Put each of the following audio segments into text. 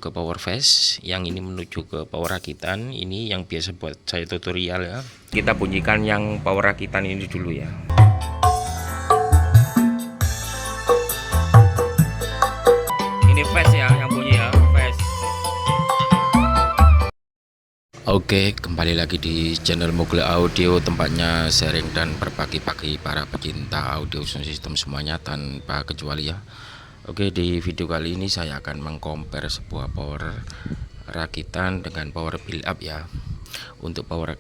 ke power face, yang ini menuju ke power rakitan. Ini yang biasa buat saya tutorial ya. Kita bunyikan yang power rakitan ini dulu ya. Ini face ya yang bunyi ya, face. Oke, kembali lagi di channel Mugle Audio, tempatnya sharing dan berbagi bagi para pecinta audio sound system semuanya tanpa kecuali ya. Oke, di video kali ini saya akan mengcompare sebuah power rakitan dengan power build up ya. Untuk power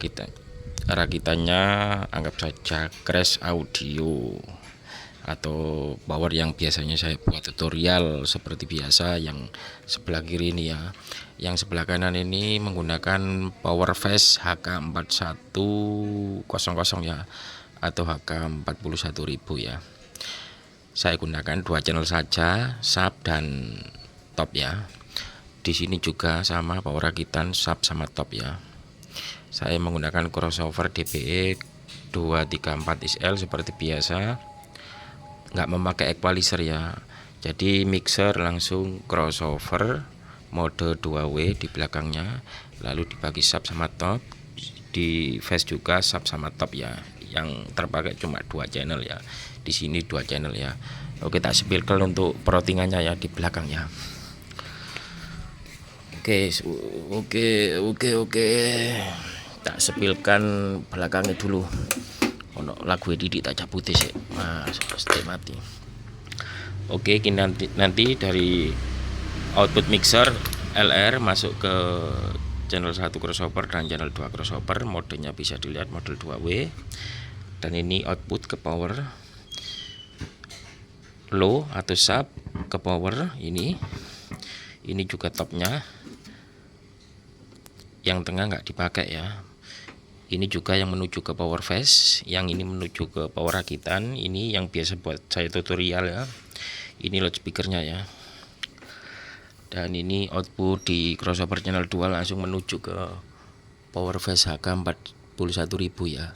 rakitannya anggap saja Crash Audio atau power yang biasanya saya buat tutorial seperti biasa, yang sebelah kiri ini ya. Yang sebelah kanan ini menggunakan power face HK4100 ya, atau HK41000 ya. Saya gunakan dua channel saja, sub dan top ya. Di sini juga sama power rakitan sub sama top ya. Saya menggunakan crossover DBE 234 SL seperti biasa, nggak memakai equalizer ya. Jadi mixer langsung crossover mode 2W di belakangnya, lalu dibagi sub sama top. Di face juga sub sama top ya. Yang terpakai cuma dua channel ya. Di sini dua channel ya. Oke, tak sepilkan untuk perotingannya ya di belakang ya. Oke. Tak sepilkan belakangnya dulu. Ono lagu Didi tak cabuti sih. Pasti mati. Oke, nanti dari output mixer LR masuk ke channel 1 crossover dan channel 2 crossover. Modenya bisa dilihat model 2W. Dan ini output ke power low atau sub ke power ini juga topnya, yang tengah nggak dipakai ya. Ini juga yang menuju ke power face, yang ini menuju ke power rakitan. Ini yang biasa buat saya tutorial ya. Ini loudspeakernya ya. Dan ini output di crossover channel 2 langsung menuju ke power face HK41000 ya.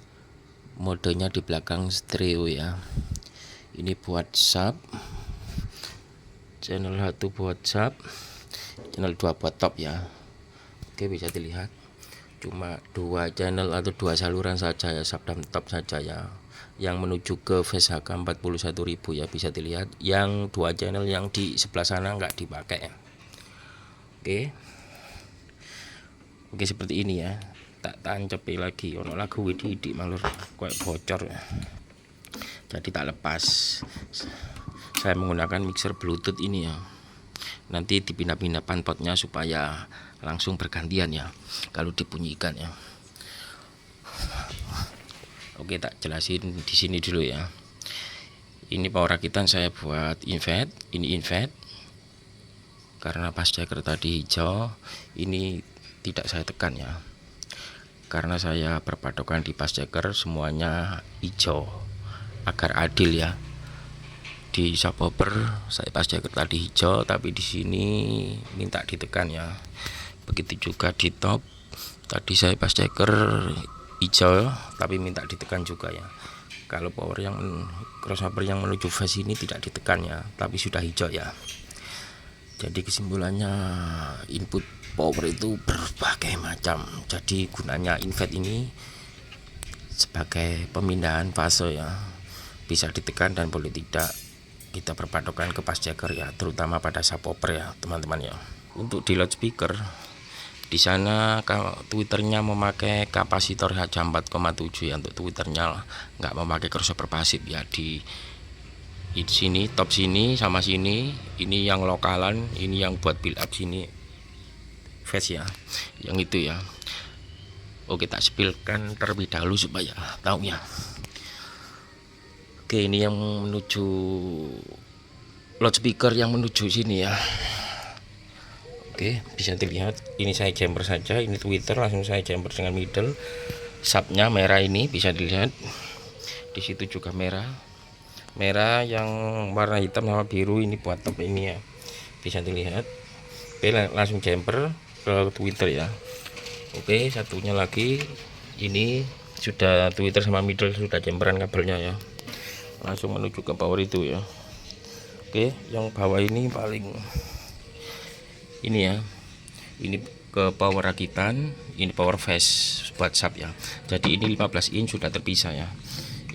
Modenya di belakang stereo ya. Ini buat sub, channel 1 buat sub, channel 2 buat top ya. Oke, bisa dilihat cuma dua channel atau dua saluran saja ya, sub dan top saja ya. Yang menuju ke face HK41000 ya, bisa dilihat. Yang dua channel yang di sebelah sana nggak dipakai ya. Oke, seperti ini ya. Tak tancepi lagi, ono lagu Didi malur kayak bocor ya. Jadi tak lepas. Saya menggunakan mixer Bluetooth ini ya. Nanti dipindah-pindah panpotnya supaya langsung bergantian ya kalau dibunyikan ya. Oke, tak jelasin di sini dulu ya. Ini power rakitan saya buat invert, ini invert. Karena pas jacker tadi hijau, ini tidak saya tekan ya. Karena saya berpatokan di pas jacker semuanya hijau agar adil ya. Di subwoofer saya pas jacker tadi hijau, tapi di sini minta ditekan ya. Begitu juga di top, tadi saya pas jacker hijau tapi minta ditekan juga ya. Kalau power yang crossover yang menuju face ini tidak ditekan ya, tapi sudah hijau ya. Jadi kesimpulannya input power itu berbagai macam. Jadi gunanya invert ini sebagai pemindahan fase ya. Bisa ditekan dan boleh tidak. Kita berpatokan ke pas jacker ya, terutama pada subwoofer ya teman-teman ya. Untuk di loudspeaker, di sana kalau tweeternya memakai kapasitor HJ4,7 ya. Untuk tweeternya nggak memakai crossover pasif ya. Di sini top sini sama sini, ini yang lokalan, ini yang buat build up sini face ya, yang itu ya. Oke, tak spilkan terlebih dahulu supaya tahu ya. Oke, ini yang menuju loudspeaker yang menuju sini ya. Oke, bisa dilihat ini saya jumper saja, ini tweeter langsung saya jumper dengan middle. Subnya merah ini bisa dilihat. Di situ juga merah yang warna hitam sama biru, ini buat top ini ya, bisa dilihat. Oke, langsung jumper ke tweeter ya. Oke, satunya lagi ini sudah tweeter sama middle, sudah jumperan kabelnya ya, langsung menuju ke power itu ya. Oke, yang bawah ini paling ini ya, Ini ke power rakitan, ini power phase buat sub ya. Jadi ini 15 in sudah terpisah ya.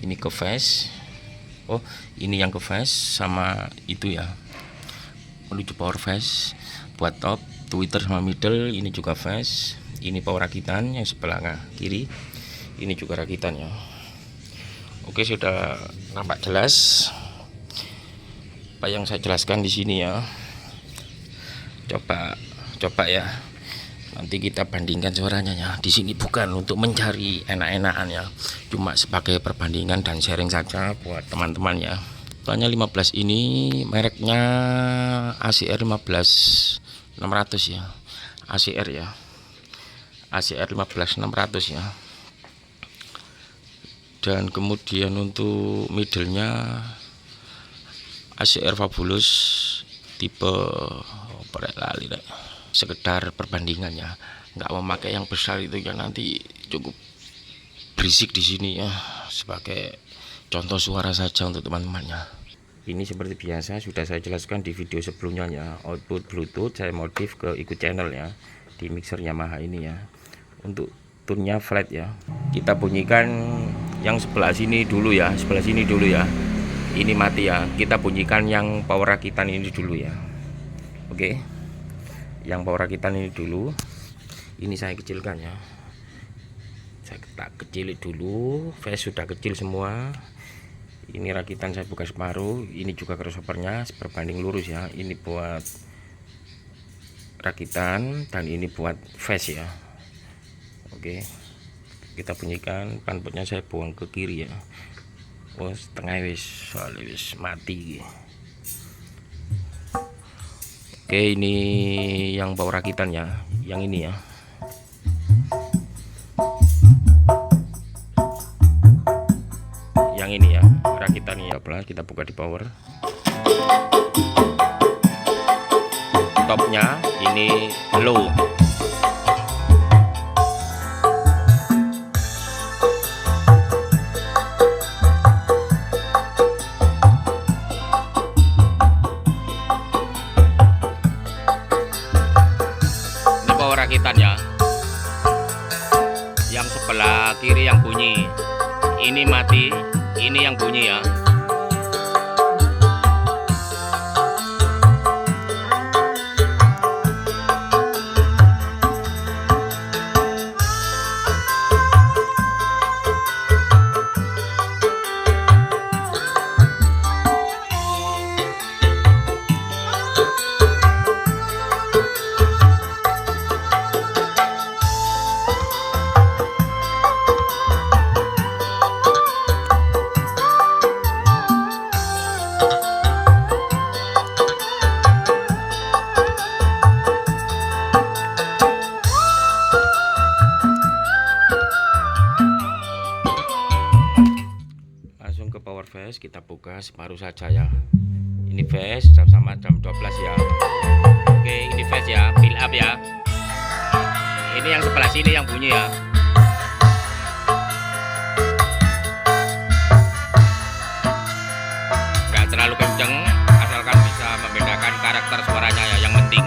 Ini ke phase. Oh, ini yang ke phase sama itu ya. Menuju power phase buat top, tweeter sama middle. Ini juga phase. Ini power rakitan yang sebelah kiri. Ini juga rakitan ya. Oke, sudah nampak jelas apa yang saya jelaskan di sini ya. Coba ya. Nanti kita bandingkan suaranya ya. Di sini bukan untuk mencari enak-enakan ya. Cuma sebagai perbandingan dan sharing saja buat teman-teman ya. Soalnya 15 ini mereknya ACR 15600 ya. ACR ya. ACR 15600 ya. Dan kemudian untuk middle-nya ACR Fabulous tipe sekedar perbandingannya, nggak memakai yang besar itu ya, nanti cukup berisik di sini ya, sebagai contoh suara saja untuk teman-temannya. Ini seperti biasa sudah saya jelaskan di video sebelumnya ya. Output Bluetooth saya modif ke ikut channel ya di mixer Yamaha ini ya. Untuk tune-nya flat ya. Kita bunyikan yang sebelah sini dulu ya, sebelah sini dulu ya. Ini mati ya. Kita bunyikan yang power rakitan ini dulu ya. Oke. Yang power rakitan ini dulu. Ini saya kecilkan ya. Saya tak kecil dulu. Phase sudah kecil semua. Ini rakitan saya buka separuh. Ini juga crossovernya berbanding lurus ya. Ini buat rakitan dan ini buat phase ya. Oke, kita bunyikan. Panputnya saya buang ke kiri ya. Oh, setengah wis mati. Oke, ini yang power rakitan ya, yang ini ya. Yang ini ya, rakitan ya. Kita buka di power. Topnya ini low. Rakitan ya, yang sebelah kiri yang bunyi, ini mati, ini yang bunyi ya. Kita buka separuh saja ya. Ini phase sama jam 12 ya. Oke, ini phase ya, build up ya. Ini yang sebelah sini yang bunyi ya. Nggak terlalu kenceng, asalkan bisa membedakan karakter suaranya ya, yang penting.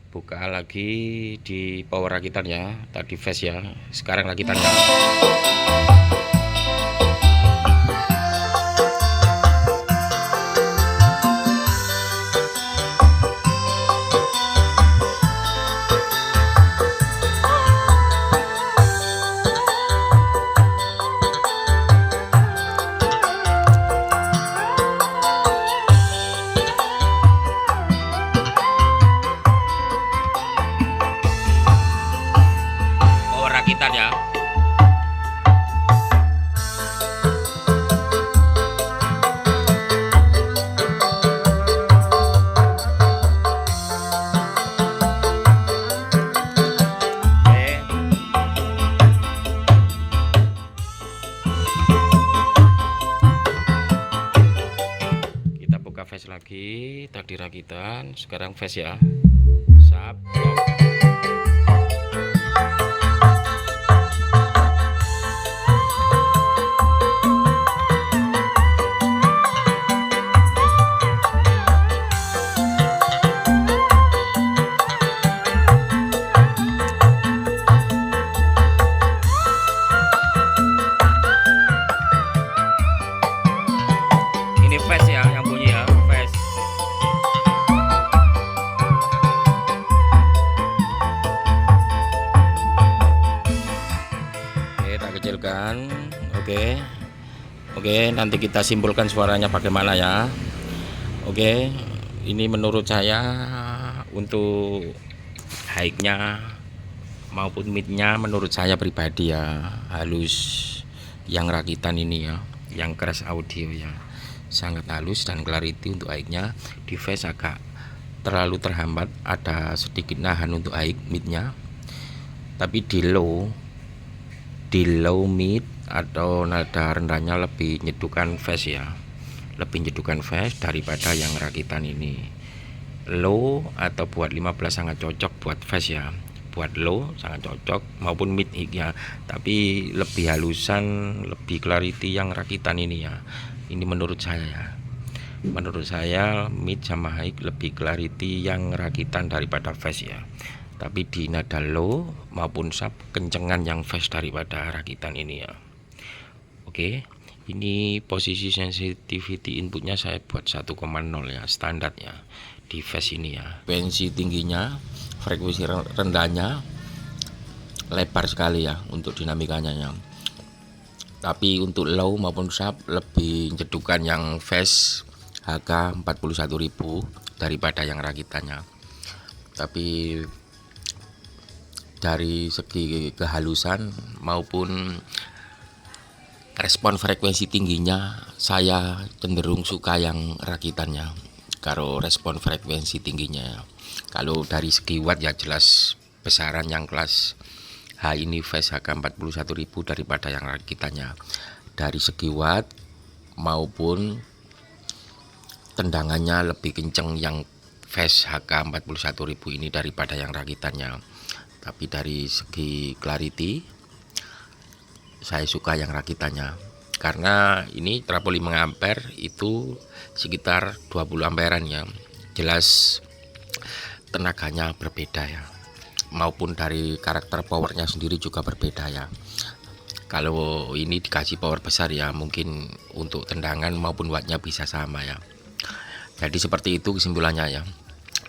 Buka lagi di power rakitan ya, tadi phase ya, sekarang rakitan ya. lagi, tadi rakitan, sekarang fast ya. Sap. Ini fast ya, yang bunyi ya, fast. Oke, tak kecilkan. Oke, nanti kita simpulkan suaranya bagaimana ya. Oke, ini menurut saya untuk high-nya maupun mid-nya menurut saya pribadi ya halus, yang rakitan ini ya, yang keras audio ya, sangat halus dan clarity untuk high-nya. Di fast agak terlalu terhambat, ada sedikit nahan untuk high mid-nya, tapi di low mid atau nada rendahnya lebih nyedukan fast ya, lebih nyedukan fast daripada yang rakitan ini. Low atau buat 15 sangat cocok buat fast ya, buat low sangat cocok maupun mid ya, tapi lebih halusan, lebih clarity yang rakitan ini ya. Ini menurut saya ya, menurut saya mid sama high lebih clarity yang rakitan daripada fast ya, tapi di nada low maupun sub kencengan yang fast daripada rakitan ini ya. Oke, ini posisi sensitivity inputnya saya buat 1,0 ya, standar ya di fast ini ya. Frekuensi tingginya, frekuensi rendahnya lebar sekali ya untuk dinamikanya ya. Tapi untuk low maupun sub lebih nyedukan yang fast HK 41.000 daripada yang rakitannya. Tapi dari segi kehalusan maupun respon frekuensi tingginya, saya cenderung suka yang rakitannya karo respon frekuensi tingginya. Kalau dari segi watt ya jelas besaran yang kelas H ini fast HK 41.000 daripada yang rakitannya. Dari segi watt maupun tendangannya lebih kenceng yang fast HK 41.000 ini daripada yang rakitannya. Tapi dari segi clarity saya suka yang rakitannya, karena ini trafo 5 ampere itu sekitar 20 amperan ya. Jelas tenaganya berbeda ya, maupun dari karakter powernya sendiri juga berbeda ya. Kalau ini dikasih power besar ya, mungkin untuk tendangan maupun wattnya bisa sama ya. Jadi seperti itu kesimpulannya ya.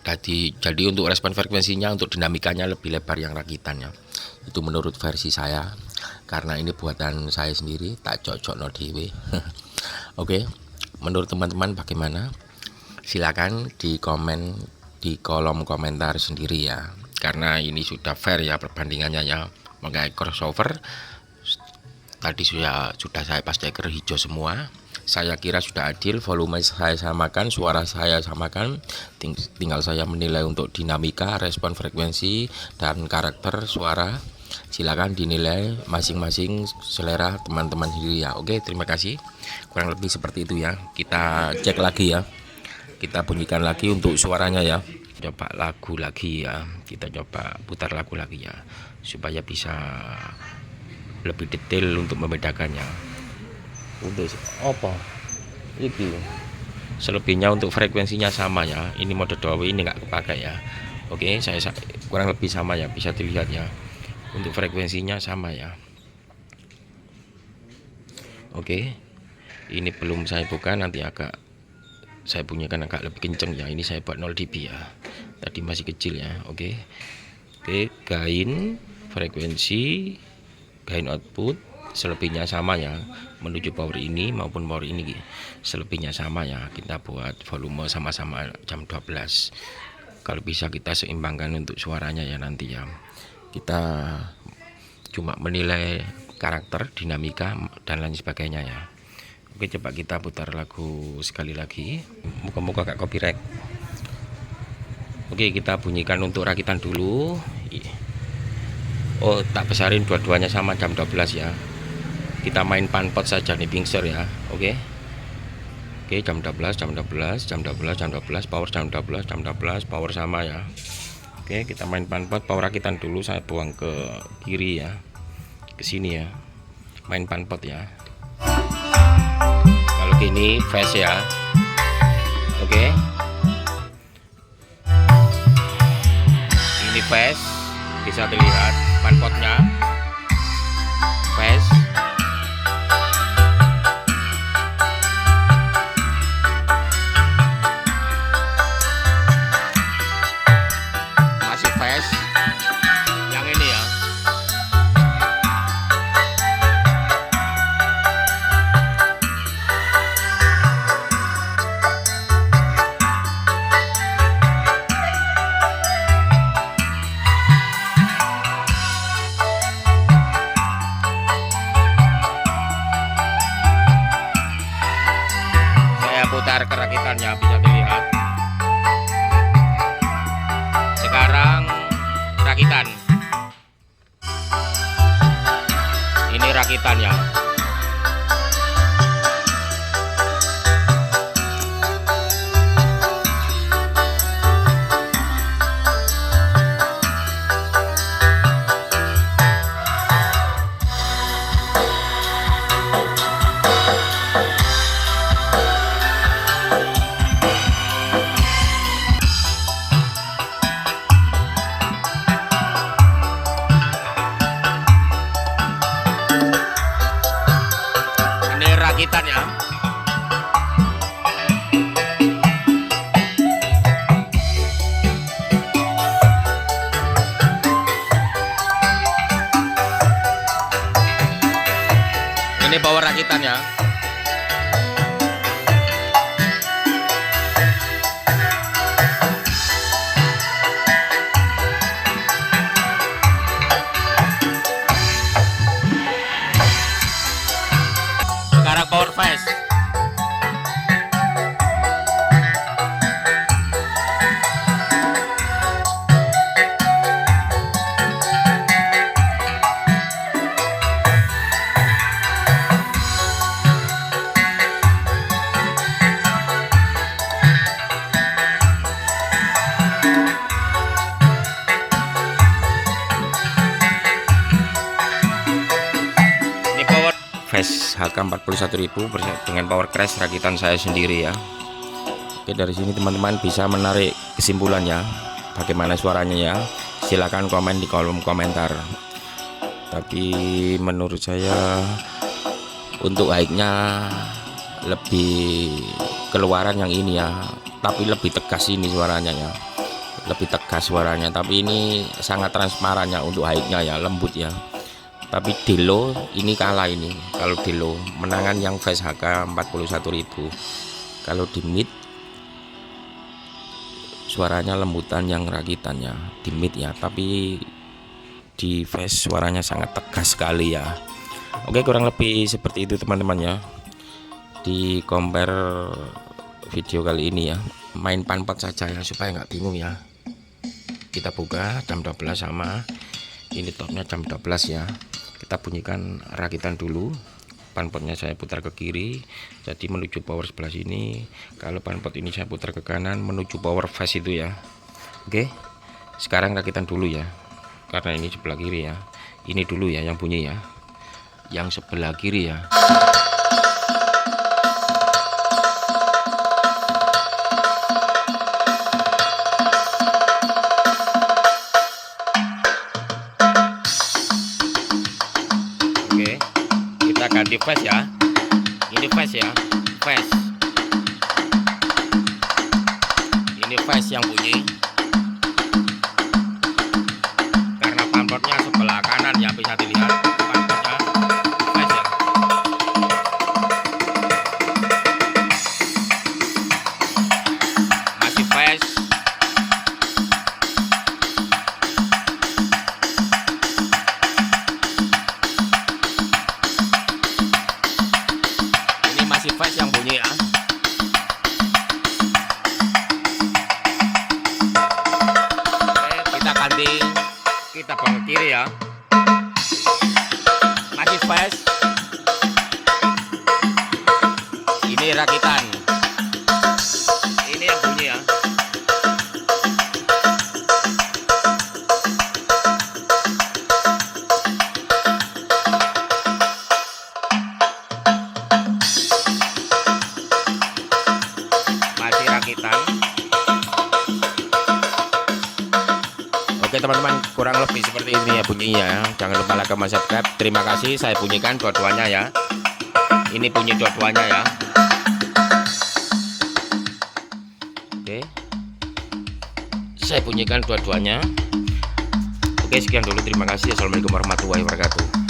Jadi untuk respon frekuensinya, untuk dinamikanya lebih lebar yang rakitannya. Itu menurut versi saya, karena ini buatan saya sendiri, tak cocok no dewe. Oke, menurut teman-teman bagaimana? Silakan di komen di kolom komentar sendiri ya, karena ini sudah fair ya perbandingannya ya. Pakai crossover tadi sudah saya pas checker hijau semua. Saya kira sudah adil, volume saya samakan, suara saya samakan, tinggal saya menilai untuk dinamika, respon frekuensi, dan karakter suara. Silakan dinilai masing-masing selera teman-teman sendiri ya. Oke, terima kasih. Kurang lebih seperti itu ya. Kita cek lagi ya, kita bunyikan lagi untuk suaranya ya. Coba lagu lagi ya, kita coba putar lagu lagi ya, supaya bisa lebih detail untuk membedakannya. Untuk apa ini selebihnya untuk frekuensinya sama ya. Ini mode 2W ini nggak kepakai ya. Oke, saya kurang lebih sama ya, bisa dilihat ya. Untuk frekuensinya sama ya. Oke, ini belum saya buka, nanti saya bunyikan agak lebih kenceng ya. Ini saya buat 0 dB ya, tadi masih kecil ya. Oke, gain, frekuensi, gain output selebihnya sama ya, menuju power ini maupun power ini selebihnya sama ya. Kita buat volume sama-sama jam 12. Kalau bisa kita seimbangkan untuk suaranya ya nanti ya. Kita cuma menilai karakter, dinamika, dan lain sebagainya ya. Oke, coba kita putar lagu sekali lagi, muka-muka gak copyright. Oke, kita bunyikan untuk rakitan dulu. Oh, tak besarin dua-duanya sama jam 12 ya. Kita main panpot saja nih, pingser ya. Oke, Oke, jam 12, jam 12, jam 12, jam 12, power jam 12, jam 12, power sama ya. Oke, kita main panpot, power rakitan dulu, saya buang ke kiri ya, ke sini ya, main panpot ya. Kalau gini fast ya. Oke, ini fast, bisa dilihat panpotnya fast. Yang ini ya, saya putar kerakitannya, bisa dilihat. Sekarang rakitan, ini rakitannya. Rakitannya. Ini power rakitannya. Sekarang power fast. Fast HK 41.000 dengan power crash rakitan saya sendiri ya. Oke, dari sini teman-teman bisa menarik kesimpulannya bagaimana suaranya ya. Silahkan komen di kolom komentar. Tapi menurut saya untuk high-nya lebih keluaran yang ini ya, tapi lebih tegas ini suaranya ya, lebih tegas suaranya. Tapi ini sangat transparan ya untuk high-nya ya, lembut ya. Tapi di low ini kalah ini. Kalau di low menangan yang fast HK 41.000. Kalau di mid suaranya lembutan yang rakitannya di mid ya, tapi di fast suaranya sangat tegas sekali ya. Oke, kurang lebih seperti itu teman-teman ya. Di compare video kali ini ya, main panpot saja ya supaya nggak bingung ya. Kita buka jam 12 sama ini topnya jam 12 ya. Kita bunyikan rakitan dulu, panpotnya saya putar ke kiri jadi menuju power sebelah sini. Kalau panpot ini saya putar ke kanan menuju power fast itu ya. Oke, sekarang rakitan dulu ya, karena ini sebelah kiri ya. Ini dulu ya yang bunyi ya, yang sebelah kiri ya. Kita ganti fast ya, ini fast ya, fast, ini fast yang bunyi karena panpotnya sebelah kanan ya, bisa dilihat panpotnya fast ya. Masih fast. Masih fast yang bunyi ya. Oke, kita ganti, kita bawa ke kiri ya. Masih fast. Ini rakitan. Oke teman-teman, kurang lebih seperti ini ya bunyinya ya. Jangan lupa like, comment, subscribe. Terima kasih, saya bunyikan dua-duanya ya. Ini bunyi dua-duanya ya. Oke, saya bunyikan dua-duanya. Oke, sekian dulu, terima kasih. Assalamualaikum warahmatullahi wabarakatuh.